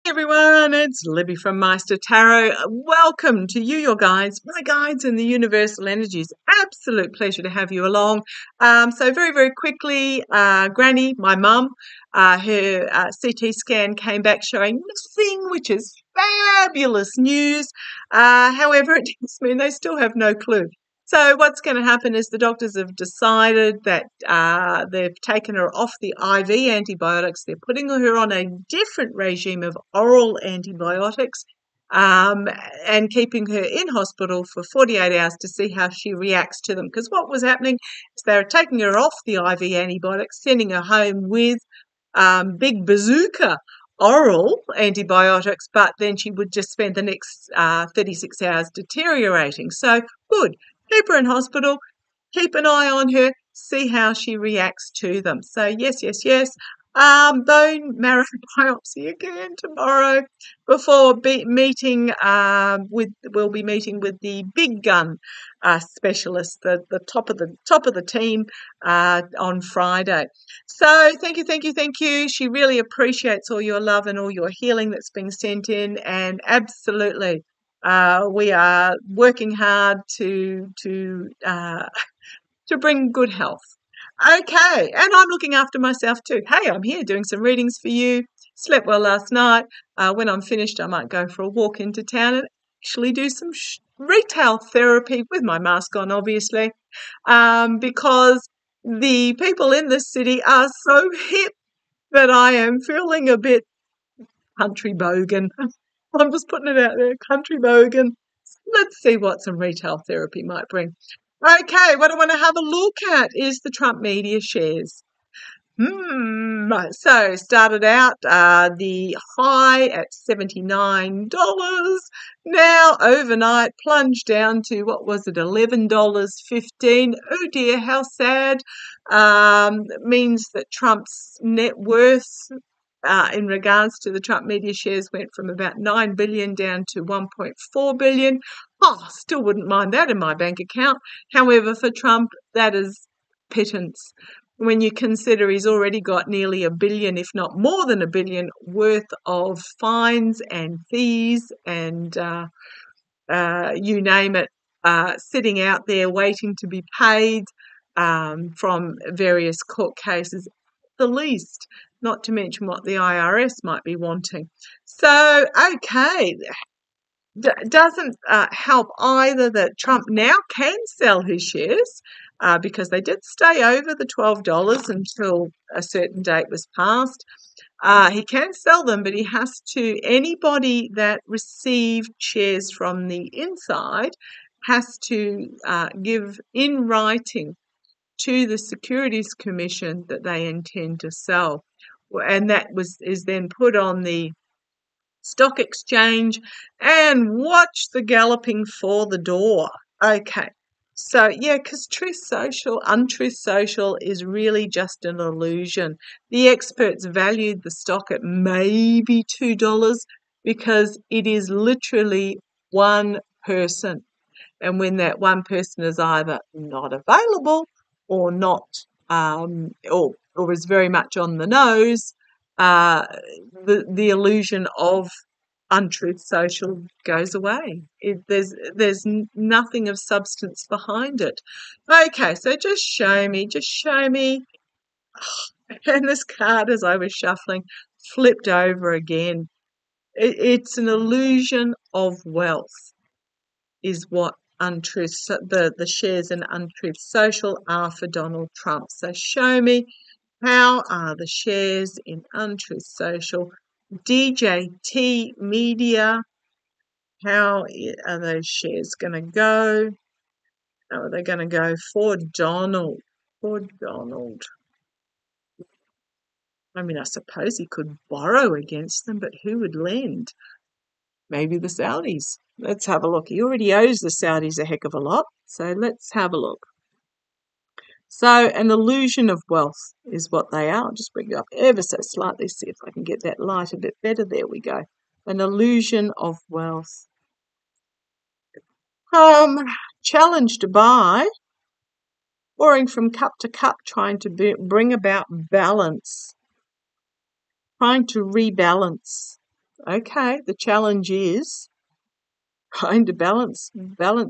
Everyone, it's Libby from Meister Tarot. Welcome to you, your guides, my guides in the universal energies. Absolute pleasure to have you along. So very quickly, Granny, my mum, her CT scan came back showing nothing, which is fabulous news. However, it does mean they still have no clue. So what's going to happen is the doctors have decided that they've taken her off the IV antibiotics. They're putting her on a different regime of oral antibiotics and keeping her in hospital for 48 hours to see how she reacts to them. Because what was happening is they were taking her off the IV antibiotics, sending her home with big bazooka oral antibiotics, but then she would just spend the next 36 hours deteriorating. So good. Keep her in hospital, keep an eye on her, see how she reacts to them. So yes. Bone marrow biopsy again tomorrow before meeting we'll be meeting with the big gun specialist, the top of the team on Friday. So thank you. She really appreciates all your love and all your healing that's being sent in, and absolutely we are working hard to bring good health. Okay, and I'm looking after myself too. Hey, I'm here doing some readings for you. Slept well last night. When I'm finished, I might go for a walk into town and actually do some retail therapy with my mask on, obviously, because the people in this city are so hip that I am feeling a bit country bogan. I'm just putting it out there, country bogan. Let's see what some retail therapy might bring. Okay, what I want to have a look at is the Trump media shares. So started out the high at $79. Now overnight plunged down to, what was it, $11.15. Oh dear, how sad. Means that Trump's net worth in regards to the Trump media shares went from about $9 billion down to $1.4 billion. Oh, still wouldn't mind that in my bank account. However, for Trump, that is pittance when you consider he's already got nearly $1 billion, if not more than $1 billion, worth of fines and fees and you name it, sitting out there waiting to be paid from various court cases, the least, not to mention what the IRS might be wanting. So, okay, doesn't help either that Trump now can sell his shares because they did stay over the $12 until a certain date was passed. He can sell them, but he has to, anybody that received shares from the inside has to give in writing to the Securities Commission that they intend to sell. And that is then put on the stock exchange and watch the galloping for the door. Okay. So, yeah, because untruth social is really just an illusion. The experts valued the stock at maybe $2 because it is literally one person. And when that one person is either not available or not, or is very much on the nose, the illusion of untruth social goes away. There's nothing of substance behind it. Okay, so just show me. And this card, as I was shuffling, flipped over again. It's an illusion of wealth, is what the shares in Untruth Social are for Donald Trump. So show me, how are the shares in Untruth Social? DJT Media, how are those shares going to go? How are they going to go for Donald? I mean, I suppose he could borrow against them, but who would lend? Maybe the Saudis. Let's have a look. He already owes the Saudis a heck of a lot, so let's have a look. So an illusion of wealth is what they are. I'll just bring it up ever so slightly, see if I can get that light a bit better. There we go. An illusion of wealth. Challenged to buy, pouring from cup to cup, trying to bring about balance, trying to rebalance. Okay, the challenge is trying to balance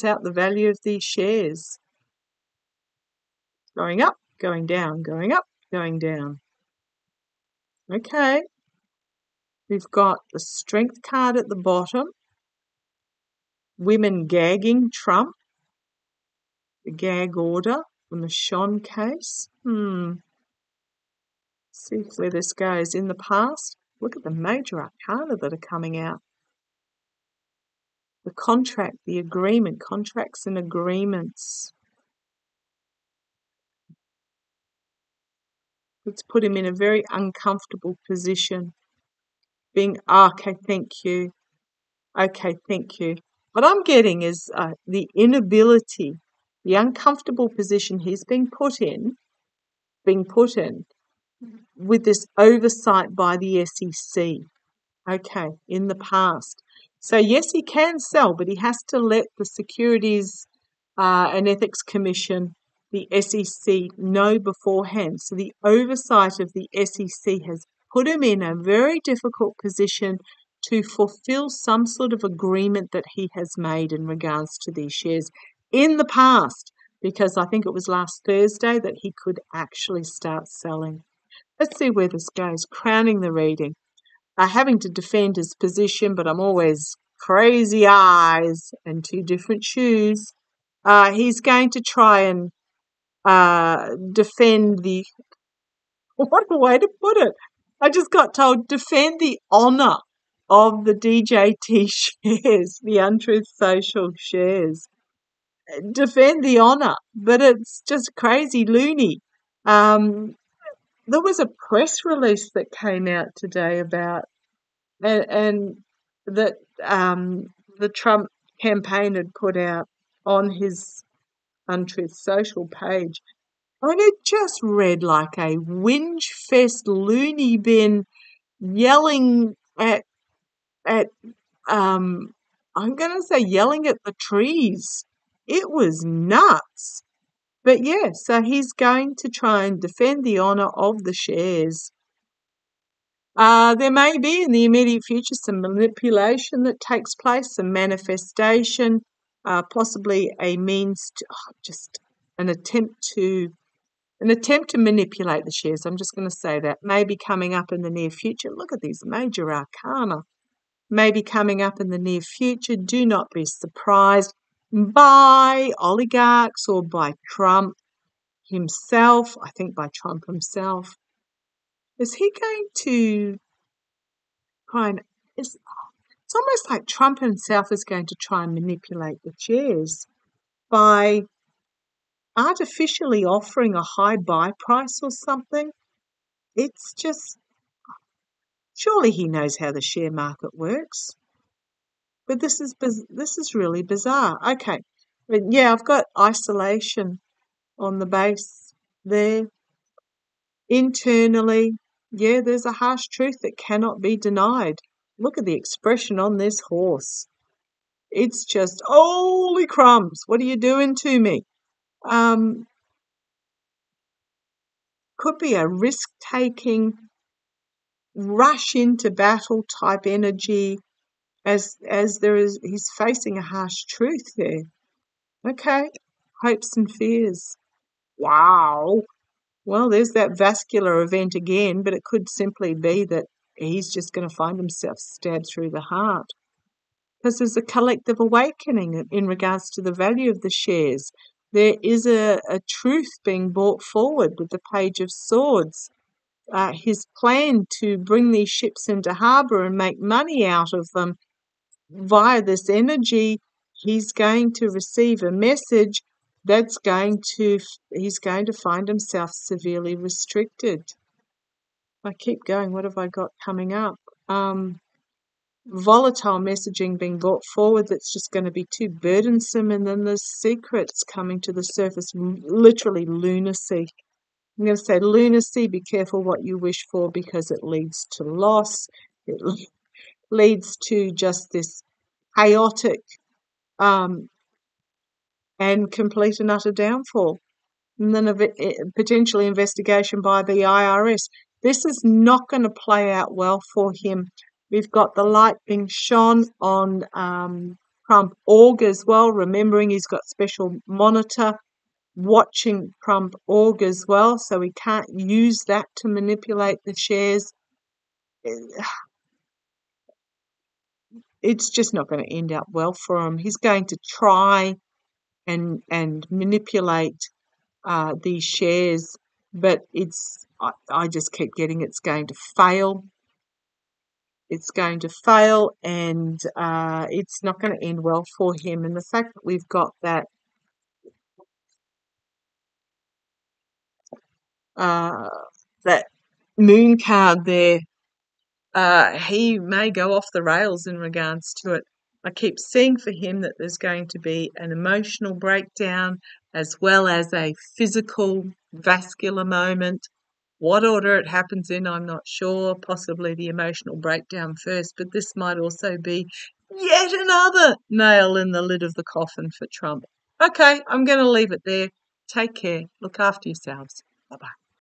out the value of these shares. Going up, going down, going up, going down. Okay. We've got the Strength card at the bottom. Women gagging Trump. The gag order from the Sean case. See where this goes. In the past, look at the major arcana that are coming out. The contract, the agreement, contracts and agreements. Let's put him in a very uncomfortable position. Okay, thank you. Okay, thank you. What I'm getting is the inability, the uncomfortable position he's being put in with this oversight by the SEC. Okay, in the past. So yes, he can sell, but he has to let the Securities and Ethics Commission, the SEC, know beforehand. So the oversight of the SEC has put him in a very difficult position to fulfill some sort of agreement that he has made in regards to these shares in the past, because I think it was last Thursday that he could actually start selling. Let's see where this goes. Crowning the reading. Having to defend his position, but I'm always crazy eyes and two different shoes. He's going to try and defend the, what a way to put it. I just got told, defend the honour of the DJT shares, the Untruth Social shares. Defend the honour, but it's just crazy loony. There was a press release that came out today about, and that the Trump campaign had put out on his Untruth Social page. And it just read like a whinge fest loony bin yelling at I'm going to say yelling at the trees. It was nuts. But yeah, so he's going to try and defend the honour of the shares. There may be in the immediate future some manipulation that takes place, some manifestation, possibly a means to just an attempt to manipulate the shares. I'm just going to say that may be coming up in the near future. Look at these major arcana. May be coming up in the near future. Do not be surprised by oligarchs or by Trump himself. I think by Trump himself. Is he going to try and... It's almost like Trump himself is going to try and manipulate the shares by artificially offering a high buy price or something. It's just... Surely he knows how the share market works. But this is really bizarre. Okay. But yeah, I've got isolation on the base there. Internally, yeah, there's a harsh truth that cannot be denied. Look at the expression on this horse. It's just, holy crumbs, what are you doing to me? Could be a risk-taking, rush into battle type energy as he's facing a harsh truth there. Okay, hopes and fears. Wow. Well, there's that vascular event again, but it could simply be that he's just going to find himself stabbed through the heart. Because there's a collective awakening in regards to the value of the shares. There is a truth being brought forward with the Page of Swords. His plan to bring these ships into harbour and make money out of them via this energy, he's going to receive a message he's going to find himself severely restricted. I keep going. What have I got coming up? Volatile messaging being brought forward that's just going to be too burdensome, and then there's secrets coming to the surface, literally lunacy. I'm going to say lunacy, be careful what you wish for because it leads to loss. It leads to just this chaotic and complete and utter downfall. And then potentially investigation by the IRS. This is not going to play out well for him. We've got the light being shone on Trump org as well, remembering he's got special monitor watching Trump org as well, so he can't use that to manipulate the shares. It's just not going to end up well for him. He's going to try and manipulate these shares, but I just keep getting it's going to fail. It's going to fail, and it's not going to end well for him. And the fact that we've got that that moon card there, he may go off the rails in regards to it. I keep seeing for him that there's going to be an emotional breakdown as well as a physical vascular moment. What order it happens in, I'm not sure. Possibly the emotional breakdown first, but this might also be yet another nail in the lid of the coffin for Trump. Okay, I'm going to leave it there. Take care. Look after yourselves. Bye-bye.